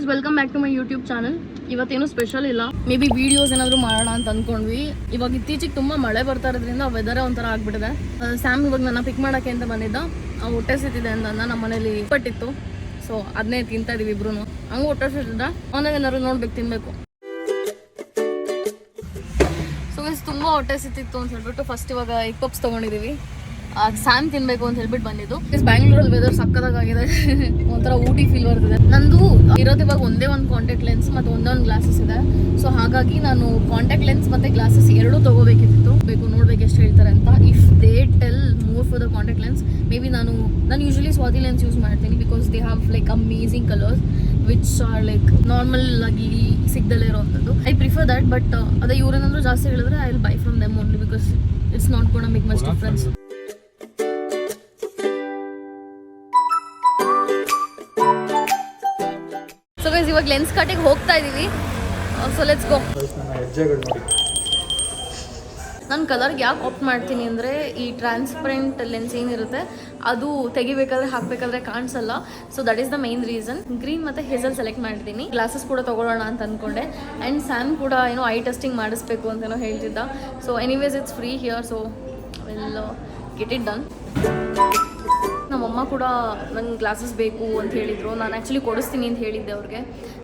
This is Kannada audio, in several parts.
Guys, welcome back to my YouTube channel. ಇವತ್ತೇನು ಸ್ಪೆಷಲ್ ಇಲ್ಲ, ಮೇ ಬಿ ವಿಡಿಯೋಸ್ ಏನಾದರೂ ಮಾಡೋಣ ಅಂತ ಅಂದ್ಕೊಂಡ್ವಿ. ಇವಾಗ ಇತ್ತೀಚೆಗೆ ತುಂಬ ಮಳೆ ಬರ್ತಾ ಇರೋದ್ರಿಂದ ವೆದರೇ ಒಂಥರ ಆಗ್ಬಿಟ್ಟಿದೆ. ಸ್ಯಾಮ್ ಇವಾಗ ನನ್ನ ಪಿಕ್ ಮಾಡೋಕ್ಕೆ ಅಂತ ಬಂದಿದ್ದ. ಹೊಟ್ಟೆ ಸಿತ್ತಿದೆ ಅಂತ ನಮ್ಮ ಮನೇಲಿ ಪಟ್ಟಿತ್ತು, ಸೊ ಅದನ್ನೇ ತಿಂತಾ ಇದೀವಿ ಇಬ್ರು. ಹಂಗೆ ಹೊಟ್ಟೆ ಸಿತ್ತಿದ್ದ ಆನ್ಲೈನ್ ಏನಾದ್ರು ನೋಡ್ಬೇಕು, ತಿನ್ಬೇಕು. ಸೊ ಗೈಸ್, ತುಂಬ ಹೊಟ್ಟೆ ಸಿತ್ತಿತ್ತು ಅಂತ ಹೇಳ್ಬಿಟ್ಟು ಫಸ್ಟ್ ಇವಾಗ ಎಗ್ ಪಪ್ಸ್ ತೊಗೊಂಡಿದ್ದೀವಿ. ಸ್ಯಾಮ್ ತಿನ್ಬೇಕು ಅಂತ ಹೇಳ್ಬಿಟ್ಟು ಬಂದಿದ್ದು. ಬ್ಯಾಂಗ್ಳೂರಲ್ಲಿ ವೆದರ್ ಸಕ್ಕದಾಗಿದೆ, ಒಂಥರ ಊಟಿ ಫೀಲ್ ಬರ್ತಿದೆ. ನಂದು ಇರೋದು ಇವಾಗ ಒಂದೇ ಒಂದು ಕಾಂಟ್ಯಾಕ್ಟ್ ಲೆನ್ಸ್ ಮತ್ತು ಒಂದೇ ಒಂದು ಗ್ಲಾಸಸ್ ಇದೆ. ಸೊ ಹಾಗಾಗಿ ನಾನು ಕಾಂಟ್ಯಾಕ್ಟ್ ಲೆನ್ಸ್ ಮತ್ತು ಗ್ಲಾಸಸ್ ಎರಡೂ ತೊಗೋಬೇಕಿತ್ತು. ನೋಡ್ಬೇಕು ಎಷ್ಟು ಹೇಳ್ತಾರೆ ಅಂತ. If they tell more for the contact lens, maybe ನಾನು ಯೂಶಲಿ ಸ್ವಾತಿ ಲೆನ್ಸ್ ಯೂಸ್ ಮಾಡ್ತೀನಿ, because they have like amazing colours which are like normal ಆಗಿ ಸಿಗ್ದಲ್ಲೇ ಇರೋವಂಥದ್ದು. I prefer that. ಬಟ್ ಅದೇ ಇವ್ರೇನಾದರೂ ಜಾಸ್ತಿ ಹೇಳಿದ್ರೆ I will buy from them only, because it's not gonna make much difference. ಇವಾಗ ಲೆನ್ಸ್ ಕಟಿಗೆ ಹೋಗ್ತಾ ಇದೀವಿ. So let's go. ನಾನು ಕಲರ್ಗೆ ಯಾಕೆ ಆಪ್ಟ್ ಮಾಡ್ತೀನಿ ಅಂದರೆ, ಈ ಟ್ರಾನ್ಸ್ಪರೆಂಟ್ ಲೆನ್ಸ್ ಏನಿರುತ್ತೆ ಅದು ತೆಗಿಬೇಕಾದ್ರೆ ಹಾಕಬೇಕಾದ್ರೆ ಕಾಣಿಸಲ್ಲ. So that is the main reason. Green ಮತ್ತು ಹೇಸಲ್ ಸೆಲೆಕ್ಟ್ ಮಾಡ್ತೀನಿ. ಗ್ಲಾಸಸ್ ಕೂಡ ತೊಗೊಳ್ಳೋಣ ಅಂತ ಅಂದ್ಕೊಂಡೆ. ಆ್ಯಂಡ್ ಸ್ಯಾಮ್ ಕೂಡ ಏನೋ ಐ ಟೆಸ್ಟಿಂಗ್ ಮಾಡಿಸ್ಬೇಕು ಅಂತೇನೋ ಹೇಳ್ತಿದ್ದ. So anyways it's free here, so will get it done. ನಮ್ಮಮ್ಮ ಕೂಡ ನಂಗೆ ಗ್ಲಾಸಸ್ ಬೇಕು ಅಂತ ಹೇಳಿದರು. ನಾನು ಆ್ಯಕ್ಚುಲಿ ಕೊಡಿಸ್ತೀನಿ ಅಂತ ಹೇಳಿದ್ದೆ ಅವ್ರಿಗೆ.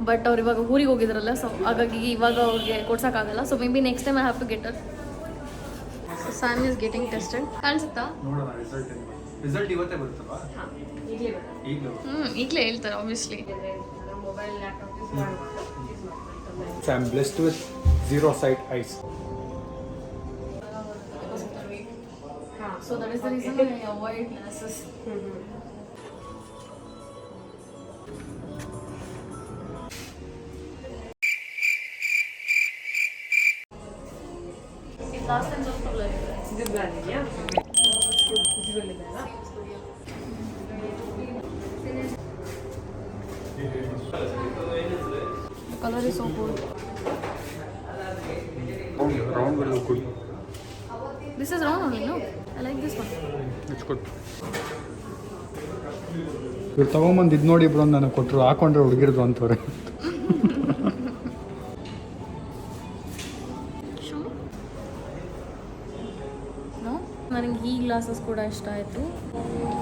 ಬಟ್ ಅವ್ರು ಇವಾಗ ಊರಿಗೆ ಹೋಗಿದ್ರಲ್ಲ, ಸೊ ಹಾಗಾಗಿ ಇವಾಗ ಅವ್ರಿಗೆ ಕೊಡ್ಸೋಕ್ಕಾಗಲ್ಲ. So maybe next time I have to get it. So Sam is getting tested. ಕಾಣಿಸುತ್ತಾ? ಈಗಲೇ ಹೇಳ್ತಾರೆ obviously. Sam blessed with zero sight eyes. So that is the reason I avoid glasses. Last time also like this brand, yeah. Visual is there. The color is so good. Round will look good. This is round only, no? I like this one. It's good. ಇವ್ರು ತಗೊಂಬಂದು ಇದು ನೋಡಿ ಬ್ರೋ ನನಗೆ ಕೊಟ್ಟರು, ಹಾಕೊಂಡ್ರೆ ಹುಡುಗಿರ್ದು ಅಂತವ್ರೆ. ನನಗೆ ಈ ಗ್ಲಾಸಸ್ ಕೂಡ ಇಷ್ಟ ಆಯಿತು.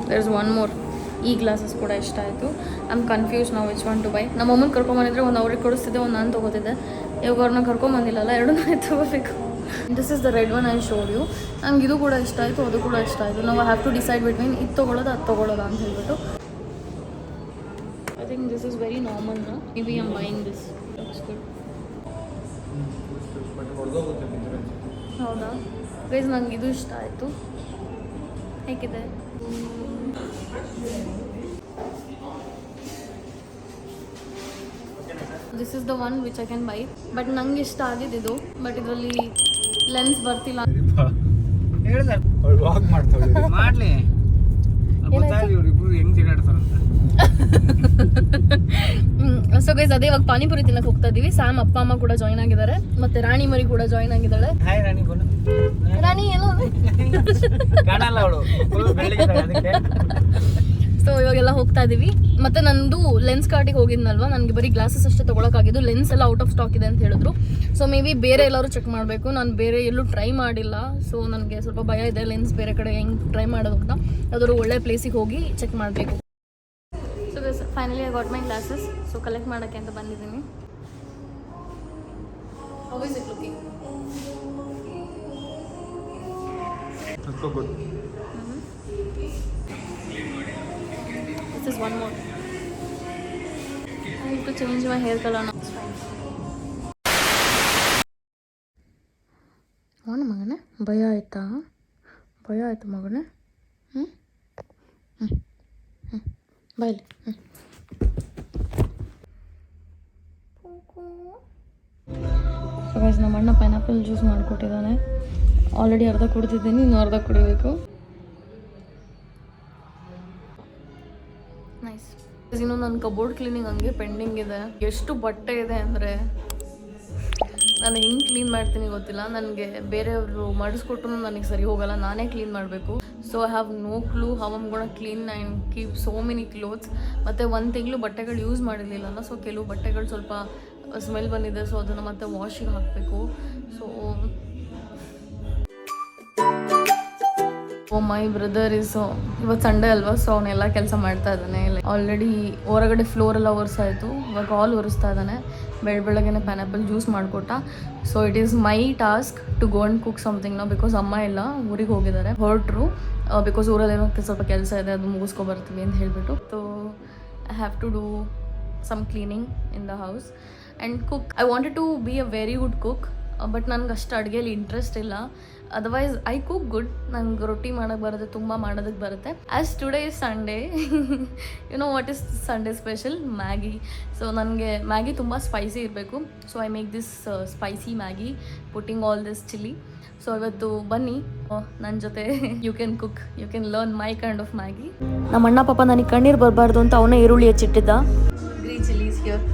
There is one more. ಈ ಗ್ಲಾಸಸ್ ಕೂಡ ಇಷ್ಟ ಆಯಿತು. ಐ ಆಮ್ ಕನ್ಫ್ಯೂಸ್ ನಾವು ವಿಚ್ ಒನ್ ಟು ಬೈ. ನಮ್ಮ ಅಮ್ಮನ ಕರ್ಕೊಂಬಂದಿದ್ರೆ ಒಂದು ಅವ್ರಿಗೆ ಕೊಡಿಸ್ತಿದ್ದೆ, ಒಂದು ನಾನು ತೊಗೋತಿದ್ದೆ. ಇವಾಗ ಅವ್ರನ್ನ ಕರ್ಕೊಂಬಂದಿಲ್ಲಲ್ಲ, ಎರಡು ನಾನು ತೊಗೋಬೇಕು. This is the red one I showed you. ನಂಗೆ ಇದು ಕೂಡ ಇಷ್ಟ ಆಯಿತು, ಅದು ಕೂಡ ಇಷ್ಟ ಆಯಿತು. ನಾವು ಹ್ಯಾವ್ ಟು ಡಿಸೈಡ್ ಬಿಟ್ವೀನ್ ಇದು ತೊಗೊಳ್ಳೋದು ಅದು ತೊಗೊಳ್ಳೋದು ಅಂತ ಹೇಳ್ಬಿಟ್ಟು. I think this is very normal. May be I am buying this. Looks good. ಹೌದಾ ಗೈಸ್, ನಂಗೆ ಇದು ಇಷ್ಟ ಆಯಿತು. ಹೇಗಿದೆ? This is the one which I can buy. But ನಂಗೆ ಇಷ್ಟ ಆಗಿದ್ದು, ಬಟ್ ಇದರಲ್ಲಿ ಲೆನ್ಸ್ ಬರ್ತಿಲ್ಲ. ಮಾಡ್ಲಿ ಹೆಂಗ್ ಜಗಾಡ್ತಾರಂತ. ಸೊ ಗೈಸ್, ಅದೇ ಇವಾಗ ಪಾನಿಪುರಿ ತಿನ್ನಕ್ಕೆ ಹೋಗ್ತಾ ಇದೀವಿ. ಸ್ಯಾಮ್ ಅಪ್ಪ ಅಮ್ಮ ಕೂಡ ಜಾಯ್ನ್ ಆಗಿದ್ದಾರೆ, ಮತ್ತೆ ರಾಣಿ ಮರಿ ಕೂಡ ಜಾಯ್ನ್ ಆಗಿದ್ದಾಳೆ. ಹಾಯ್ ರಾಣಿ. ರಾಣಿ ಏನೋ ಕಾಣಲ್ಲ ಅವಳು, ಅದಕ್ಕೆ. ಸೊ ಇವಾಗೆಲ್ಲ ಹೋಗ್ತಾ ಇದೀವಿ. ಮತ್ತೆ ನಂದು ಲೆನ್ಸ್ ಕಾರ್ಟಿಗೆ ಹೋಗಿದ್ನಲ್ವಾ, ನನಗೆ ಬರೀ ಗ್ಲಾಸಸ್ ಅಷ್ಟೇ ತೊಗೊಳಕ್ಕಾಗಿದ್ದು. ಲೆನ್ಸ್ ಎಲ್ಲ ಔಟ್ ಆಫ್ ಸ್ಟಾಕ್ ಇದೆ ಅಂತ ಹೇಳಿದ್ರು. ಸೊ ಮೇ ಬಿ ಬೇರೆ ಎಲ್ಲರೂ ಚೆಕ್ ಮಾಡಬೇಕು. ನಾನು ಬೇರೆ ಎಲ್ಲೂ ಟ್ರೈ ಮಾಡಿಲ್ಲ. ಸೊ ನನಗೆ ಸ್ವಲ್ಪ ಭಯ ಇದೆ ಲೆನ್ಸ್ ಬೇರೆ ಕಡೆ ಹೆಂಗೆ ಟ್ರೈ ಮಾಡೋದು ಅಂತ. ಯಾವ್ದಾದ್ರು ಒಳ್ಳೆ ಪ್ಲೇಸಿಗೆ ಹೋಗಿ ಚೆಕ್ ಮಾಡಬೇಕು. So finally I got my glasses. So collect ಮಾಡೋಕ್ಕೆ ಅಂತ ಬಂದಿದ್ದೀನಿ. How is it looking? This is one more. I need to change my hair color now. ಅವನ ಮಗನೇ ಭಯ ಆಯ್ತಾ? ಭಯ ಆಯ್ತು ಮಗನೇ? ಬಾಯ್ಲಿ. ಸೊ ಗೈಸ್, ನಮ್ಮ ಅಣ್ಣ ಪೈನಾಪಲ್ ಜ್ಯೂಸ್ ಮಾಡಿಕೊಟ್ಟಿದ್ದಾನೆ. ಆಲ್ರೆಡಿ ಅರ್ಧ ಕುಡ್ತಿದ್ದೀನಿ, ಇನ್ನೂ ಅರ್ಧ ಕುಡಿಬೇಕು. ನೈಸ್. ಇನ್ನು ನನ್ನ ಕಬೋರ್ಡ್ ಕ್ಲೀನಿಂಗ್ ಹಂಗೆ ಪೆಂಡಿಂಗ್ ಇದೆ. ಎಷ್ಟು ಬಟ್ಟೆ ಇದೆ ಅಂದರೆ ನಾನು ಹೆಂಗೆ ಕ್ಲೀನ್ ಮಾಡ್ತೀನಿ ಗೊತ್ತಿಲ್ಲ, ನನಗೆ ಬೇರೆಯವರು ಮಾಡಿಸ್ಕೊಟ್ರು ನನಗೆ ಸರಿ ಹೋಗಲ್ಲ, ನಾನೇ ಕ್ಲೀನ್ ಮಾಡಬೇಕು. So I have no clue how I'm gonna clean and keep so many clothes. ಮತ್ತು 1 ತಿಂಗಳು ಬಟ್ಟೆಗಳು ಯೂಸ್ ಮಾಡಿರಲಿಲ್ಲ, ಸೊ ಕೆಲವು ಬಟ್ಟೆಗಳು ಸ್ವಲ್ಪ ಸ್ಮೆಲ್ ಬಂದಿದೆ, ಸೊ ಅದನ್ನು ಮತ್ತೆ ವಾಶಿಗೆ ಹಾಕಬೇಕು. ಸೊ ಮೈ ಬ್ರದರ್ ಇವತ್ತು ಸಂಡೇ ಅಲ್ವಾ, ಸೊ ಅವನೆಲ್ಲ ಕೆಲಸ ಮಾಡ್ತಾ ಇದ್ದಾನೆ. ಆಲ್ರೆಡಿ ಹೊರಗಡೆ ಫ್ಲೋರ್ ಎಲ್ಲ ಒರೆಸಾಯಿತು, ಇವಾಗ ಆಲ್ ಒರೆಸ್ತಾ ಇದ್ದಾನೆ. ಬೆಳಗ್ಗೆನೆ ಪೈನಾಪಲ್ ಜ್ಯೂಸ್ ಮಾಡಿಕೊಟ್ಟ. So it is my task to go and cook something ನಾವು, ಬಿಕಾಸ್ ಅಮ್ಮ ಎಲ್ಲ ಊರಿಗೆ ಹೋಗಿದ್ದಾರೆ, ಹೊರಟರು. ಬಿಕಾಸ್ ಊರಲ್ಲಿ ಏನೋ ಸ್ವಲ್ಪ ಕೆಲಸ ಇದೆ, ಅದು ಮುಗಿಸ್ಕೊ ಬರ್ತೀವಿ ಅಂತ ಹೇಳಿಬಿಟ್ಟು. So I have to do some cleaning in the house and cook. I wanted to be a very good cook, but ನನಗೆ ಅಷ್ಟು ಅಡುಗೆಯಲ್ಲಿ ಇಂಟ್ರೆಸ್ಟ್ ಇಲ್ಲ. ಅದರ್ವೈಸ್ ಐ ಕುಕ್ ಗುಡ್, ನಂಗೆ ರೊಟ್ಟಿ ಮಾಡೋಕ್ಕೆ ಬರುತ್ತೆ, ತುಂಬ ಮಾಡೋದಕ್ಕೆ ಬರುತ್ತೆ. As today is Sunday, you know what is Sunday special? Maggi. So ನನಗೆ ಮ್ಯಾಗಿ ತುಂಬ ಸ್ಪೈಸಿ ಇರಬೇಕು, so I make this spicy Maggi putting all this chilli. So ಇವತ್ತು ಬನ್ನಿ ನನ್ನ ಜೊತೆ, you can cook, you can learn my kind of Maggi. ನಮ್ಮ ಅಣ್ಣ ಪಾಪ ನನಗೆ ಕಣ್ಣೀರು ಬರಬಾರ್ದು ಅಂತ ಅವನೇ ಈರುಳ್ಳಿ ಹೆಚ್ಚಿಟ್ಟಿದ್ದ. Green chillies here.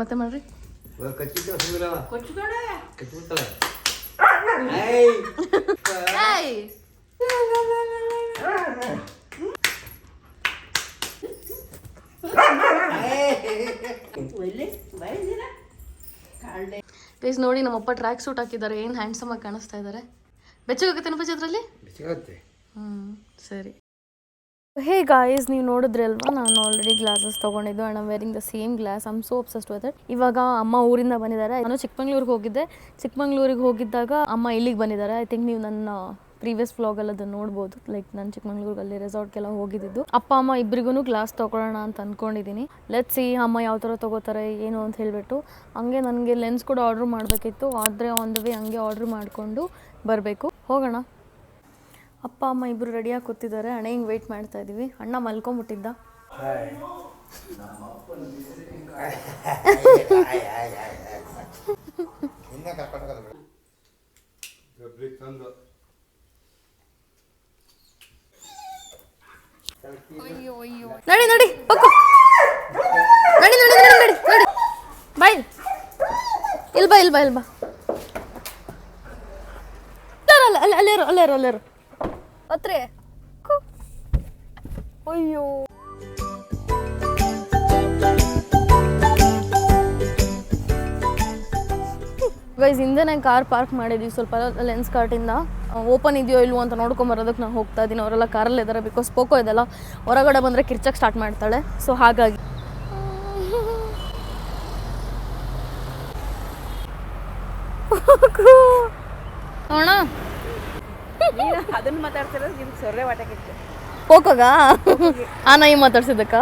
ಮತ್ತೆ ಮಾಡ್ರಿ ಪ್ಲೀಸ್ ನೋಡಿ, ನಮ್ಮಪ್ಪ ಟ್ರ್ಯಾಕ್ ಸೂಟ್ ಹಾಕಿದ್ದಾರೆ, ಏನು ಹ್ಯಾಂಡ್ಸಮ್ ಆಗಿ ಕಾಣಿಸ್ತಾ ಇದ್ದಾರೆ. ಬೆಚ್ಚಗಾಗುತ್ತೇನಪ್ಪ ಅದ್ರಲ್ಲಿ? ಸರಿ. ಹೇ ಗಾಯ್ಸ್, ನೀವು ನೋಡಿದ್ರಿ ಅಲ್ವಾ, ನಾನು ಆಲ್ರೆಡಿ ಗ್ಲಾಸಸ್ ತೊಗೊಂಡಿದ್ದು and I'm varying the same glass. I'm so obsessed with it. ಇವಾಗ ಅಮ್ಮ ಊರಿಂದ ಬಂದಿದ್ದಾರೆ. ನಾನು ಚಿಕ್ಕಮಂಗ್ಳೂರಿಗೆ ಹೋಗಿದ್ದೆ. ಚಿಕ್ಕಮಂಗ್ಳೂರಿಗೆ ಹೋಗಿದ್ದಾಗ ಅಮ್ಮ ಇಲ್ಲಿಗೆ ಬಂದಿದ್ದಾರೆ. ಐ ಥಿಂಕ್ ನೀವು ನನ್ನ ಪ್ರೀವಿಯಸ್ ವ್ಲಾಗಲ್ಲಿ ಅದನ್ನು ನೋಡ್ಬೋದು. ಲೈಕ್ ನಾನು ಚಿಕ್ಕಮಂಗ್ಳೂರಲ್ಲಿ ರೆಸಾರ್ಟ್ಗೆಲ್ಲ ಹೋಗಿದ್ದು. ಅಪ್ಪ ಅಮ್ಮ ಇಬ್ಬರಿಗೂ ಗ್ಲಾಸ್ ತೊಗೊಳ್ಳೋಣ ಅಂತ ಅಂದ್ಕೊಂಡಿದ್ದೀನಿ. ಲೆಟ್ಸ್ ಸಿ ಅಮ್ಮ ಯಾವ ಥರ ತೊಗೋತಾರೆ ಏನು ಅಂತ ಹೇಳಿಬಿಟ್ಟು. ಹಂಗೆ ನನಗೆ ಲೆನ್ಸ್ ಕೂಡ ಆರ್ಡ್ರ್ ಮಾಡಬೇಕಿತ್ತು, ಆದರೆ ಆನ್ ದ ವೇ ಹಂಗೆ ಆರ್ಡ್ರ್ ಮಾಡಿಕೊಂಡು ಬರಬೇಕು. ಹೋಗೋಣ. ಅಪ್ಪ ಅಮ್ಮ ಇಬ್ಬರು ರೆಡಿಯಾಗಿ ಕೂತಿದ್ದಾರೆ. ಅಣ್ಣ ಹಿಂಗೆ ವೆಯ್ಟ್ ಮಾಡ್ತಾ ಇದ್ದೀವಿ. ಅಣ್ಣ ಮಲ್ಕೊಂಬಿಟ್ಟಿದ್ದ. ನಡಿ ನಡಿ ಪಕ್ಕು, ನಡಿ ನಡಿ ನಡಿ ನಡಿ ನಡಿ, ಬಾಯ್, ಇಲ್ಬಾ ಇಲ್ಬಾ ಇಲ್ಬಾ, ಅಲ್ಲ ಅಲ್ಲೇರು ಅಲ್ಲೇರು ಅಲ್ಲೇರು ಅತ್ರೆ. ಅಯ್ಯೋ ಗೈಸ್, ಹಿಂದೆನೇ ಕಾರ್ ಪಾರ್ಕ್ ಮಾಡಿದ್ವಿ. ಸ್ವಲ್ಪ ಲೆನ್ಸ್ ಕಾರ್ಟಿಂದ ಓಪನ್ ಇದೆಯೋ ಇಲ್ವೋ ಅಂತ ನೋಡ್ಕೊಂಬರೋದಕ್ಕೆ ನಾನು ಹೋಗ್ತಾ ಇದ್ದೀನಿ. ಅವರೆಲ್ಲ ಕಾರಲ್ಲಿ ಇದ್ದಾರೆ, ಬಿಕಾಸ್ ಪೋಕೋ ಇದೆಲ್ಲ ಹೊರಗಡೆ ಬಂದರೆ ಕಿರ್ಚಕ್ಕೆ ಸ್ಟಾರ್ಟ್ ಮಾಡ್ತಾಳೆ. ಸೊ ಹಾಗಾಗಿ ಅಣ್ಣ ಅದನ್ನ ಮಾತಾಡ್ತಿರೋ ಸೊರ್ರೆ ವಾಟಕ್ಕೆ ಪೋಕೋಗ ನಾಯಿ ಮಾತಾಡ್ಸಿದ್ದಕ್ಕ.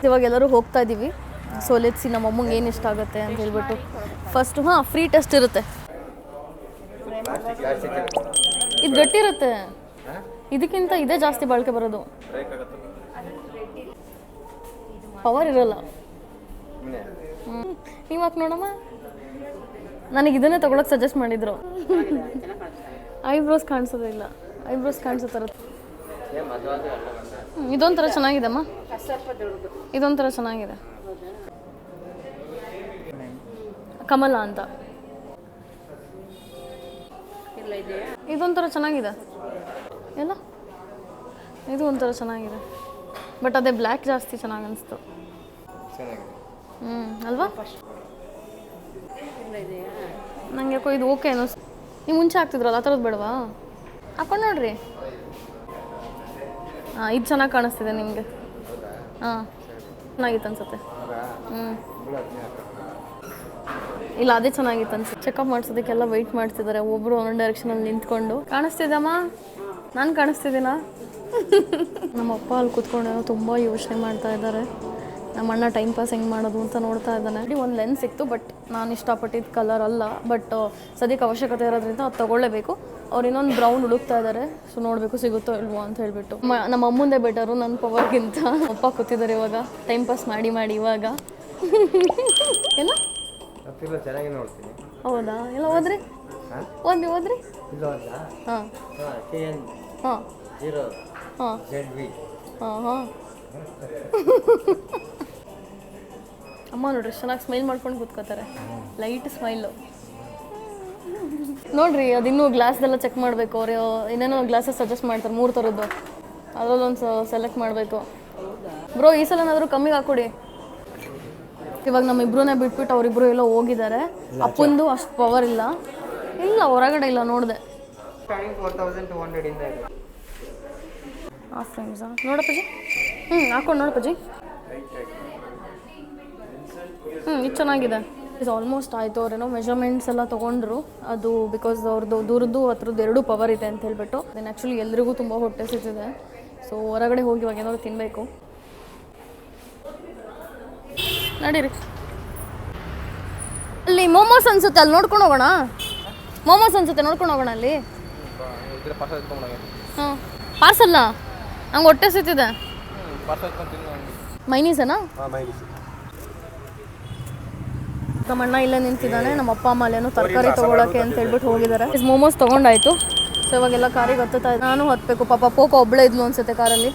ಇವಾಗ ಎಲ್ಲರೂ ಹೋಗ್ತಾ ಇದ್ದೀವಿ. ಸೊ ಲೆಟ್ಸ್ ಸಿ ನಮ್ಮ ಅಮ್ಮಂಗೆ ಏನು ಇಷ್ಟ ಆಗುತ್ತೆ ಅಂತ ಹೇಳ್ಬಿಟ್ಟು. ಫಸ್ಟು ಫ್ರೀ ಟೆಸ್ಟ್ ಇರುತ್ತೆ. ಇದು ಗಟ್ಟಿ ಇರುತ್ತೆ, ಇದಕ್ಕಿಂತ ಇದೇ ಜಾಸ್ತಿ ಬಾಳಿಕೆ ಬರೋದು. ಪವರ್ ಇರಲ್ಲ. ನೀವು ಹಾಕಿ ನೋಡಮ್ಮ. ನನಗೆ ಇದನ್ನೇ ತಗೊಳಕ್ಕೆ ಸಜೆಸ್ಟ್ ಮಾಡಿದ್ರು. ಐಬ್ರೋಸ್ ಕಾಣಿಸೋದಿಲ್ಲ, ಐಬ್ರೋಸ್ ಕಾಣಿಸೋ ಥರ. ಇದೊಂಥರ ಚೆನ್ನಾಗಿದೆ ಅಮ್ಮ, ಇದೊಂಥರ ಚೆನ್ನಾಗಿದೆ. ಕಮಲ ಅಂತ ಇದೊಂಥರ ಚೆನ್ನಾಗಿದೆ ಎಲ್ಲ, ಇದು ಒಂಥರ ಚೆನ್ನಾಗಿದೆ. ಬಟ್ ಅದೇ ಬ್ಲ್ಯಾಕ್ ಜಾಸ್ತಿ ಚೆನ್ನಾಗಿ ಅನಿಸ್ತು. ಅಲ್ವಾ? ನಂಗೆ ಯಾಕೋ ಇದು ಓಕೆ ಅನ್ನಿಸ್. ನೀವು ಮುಂಚೆ ಹಾಕ್ತಿದ್ರಲ್ಲ ಆ ಥರದ್ದು ಬೇಡವಾ? ಹಾಕೊಂಡು ನೋಡ್ರಿ. ಹಾಂ, ಇದು ಚೆನ್ನಾಗಿ ಕಾಣಿಸ್ತಿದೆ ನಿಮಗೆ. ಹಾಂ, ಚೆನ್ನಾಗಿತ್ತು ಅನ್ಸುತ್ತೆ. ಇಲ್ಲ, ಅದೇ ಚೆನ್ನಾಗಿತ್ತು ಅನ್ಸುತ್ತೆ. ಚೆಕಪ್ ಮಾಡಿಸೋದಕ್ಕೆಲ್ಲ ವೆಯ್ಟ್ ಮಾಡ್ತಿದ್ದಾರೆ, ಒಬ್ಬರು ಒಂದೊಂದು ಡೈರೆಕ್ಷನಲ್ಲಿ ನಿಂತ್ಕೊಂಡು. ಕಾಣಿಸ್ತಿದ್ದಮ್ಮ? ನಾನು ಕಾಣಿಸ್ತಿದ್ದೀನಾ? ನಮ್ಮ ಅಪ್ಪ ಅಲ್ಲಿ ಕೂತ್ಕೊಂಡೇನೋ ತುಂಬ ಯೋಚನೆ ಮಾಡ್ತಾ ಇದ್ದಾರೆ. ನಮ್ಮ ಅಣ್ಣ ಟೈಮ್ ಪಾಸ್ ಹೆಂಗೆ ಮಾಡೋದು ಅಂತ ನೋಡ್ತಾ ಇದ್ದಾನೆ. ಒಂದು ಲೆನ್ಸ್ ಸಿಕ್ತು, ಬಟ್ ನಾನು ಇಷ್ಟಪಟ್ಟಿದ್ದ ಕಲರ್ ಅಲ್ಲ. ಬಟ್ ಸದ್ಯಕ್ಕೆ ಅವಶ್ಯಕತೆ ಇರೋದ್ರಿಂದ ಅದು ತೊಗೊಳ್ಳೇಬೇಕು. ಅವ್ರು ಇನ್ನೊಂದು ಬ್ರೌನ್ ಹುಡುಕ್ತಾ ಇದ್ದಾರೆ. ಸೊ ನೋಡಬೇಕು ಸಿಗುತ್ತೋ ಇಲ್ವೋ ಅಂತ ಹೇಳ್ಬಿಟ್ಟು. ನಮ್ಮ ಅಮ್ಮಂದೇ ಬೆಟರು ನನ್ನ ಪವರ್ಗಿಂತ. ಅಪ್ಪ ಕೂತಿದ್ದಾರೆ ಇವಾಗ ಟೈಮ್ ಪಾಸ್ ಮಾಡಿ ಇವಾಗ. ಎಲ್ಲ ಚೆನ್ನಾಗಿ ನೋಡ್ತೀನಿ. ಹೌದಾ? ಎಲ್ಲ ಹೋದ್ರಿ? ಹೋದ್ರಿ? ಹಾಂ ಹಾಂ ಹಾಂ ಹಾಂ ಹಾಂ. ಅಮ್ಮ ನೋಡ್ರಿ ಚೆನ್ನಾಗಿ ಸ್ಮೈಲ್ ಮಾಡ್ಕೊಂಡು ಕೂತ್ಕೋತಾರೆ. ಲೈಟ್ ಸ್ಮೈಲು ನೋಡ್ರಿ. ಅದಿನ್ನೂ ಗ್ಲಾಸ್ದೆಲ್ಲ ಚೆಕ್ ಮಾಡಬೇಕು. ಅವ್ರು ಇನ್ನೇನೋ ಗ್ಲಾಸಸ್ ಸಜೆಸ್ಟ್ ಮಾಡ್ತಾರೆ 3 ಥರದ್ದು. ಅದರಲ್ಲೊಂದು ಸೆಲೆಕ್ಟ್ ಮಾಡಬೇಕು. ಬ್ರೋ ಈ ಸಲನಾದರೂ ಕಮ್ಮಿಗೆ ಹಾಕ್ಕೊಡಿ. ಇವಾಗ ನಮ್ಮಿಬ್ರನ್ನೇ ಬಿಟ್ಬಿಟ್ಟು ಅವರಿಬ್ರು ಎಲ್ಲೋ ಹೋಗಿದ್ದಾರೆ. ಅಪ್ಪಂದು ಅಷ್ಟು ಪವರ್ ಇಲ್ಲ. ಹೊರಗಡೆ ಇಲ್ಲ, ನೋಡಿದೆ. ಆ ಫ್ರೆಂಡ್ಸಾ ನೋಡಪ್ಪಾಜಿ? ಹಾಕೊಂಡು ನೋಡಪ್ಪಾಜಿ. ಇದು ಚೆನ್ನಾಗಿದೆ. ಇದು ಆಲ್ಮೋಸ್ಟ್ ಆಯಿತು. ಅವ್ರೇನೋ ಮೆಜರ್ಮೆಂಟ್ಸ್ ಎಲ್ಲ ತೊಗೊಂಡ್ರು. ಅದು ಬಿಕಾಸ್ ಅವ್ರದ್ದು ದೂರದ್ದು ಹತ್ರದ್ದು 2 ಪವರ್ ಇದೆ ಅಂತ ಹೇಳ್ಬಿಟ್ಟು. ದೆನ್ ಆ್ಯಕ್ಚುಲಿ ಎಲ್ರಿಗೂ ತುಂಬ ಹೊಟ್ಟೆ ಸಿಗ್ತಿದೆ. ಸೊ ಹೊರಗಡೆ ಹೋಗಿ ಇವಾಗ ಏನಾದ್ರು ತಿನ್ನಬೇಕು. ನಡೀರಿ. ಅಲ್ಲಿ ಮೋಮೋಸ್ ಅನ್ಸುತ್ತೆ, ಅಲ್ಲಿ ನೋಡ್ಕೊಂಡು ಹೋಗೋಣ. ಮೋಮೋಸ್ ಅನ್ಸುತ್ತೆ, ನೋಡ್ಕೊಂಡು ಹೋಗೋಣ ಅಲ್ಲಿ. ಹಾಂ, ಪಾರ್ಸಲ್ಲ? ನಂಗೆ ಹೊಟ್ಟೆ ಸಿಗ್ತಿದೆ. ಮೈನೀಸನಾ? ನಮ್ಮ ಅಣ್ಣ ಇಲ್ಲೇ ನಿಂತಿದ್ದಾನೆ. ನಮ್ಮ ಅಪ್ಪ ಅಮ್ಮ ಅಲ್ಲೇನೋ ತರಕಾರಿ ತೊಗೊಳಕ್ಕೆ ಅಂತ ಹೇಳ್ಬಿಟ್ಟು ಹೋಗಿದ್ದಾರೆ. ಮೋಮೋಸ್ ತೊಗೊಂಡಾಯ್ತು. ಸೊ ಇವಾಗೆಲ್ಲ ಕಾರಿಗೆ ಹತ್ತುತ್ತಾ ಇದ್ದೆ. ನಾನು ಹತ್ತಬೇಕು. ಪಾಪ ಪೋಕ ಒಬ್ಬಳೇ ಇದ್ಲು ಅನ್ಸುತ್ತೆ ಕಾರಲ್ಲಿ.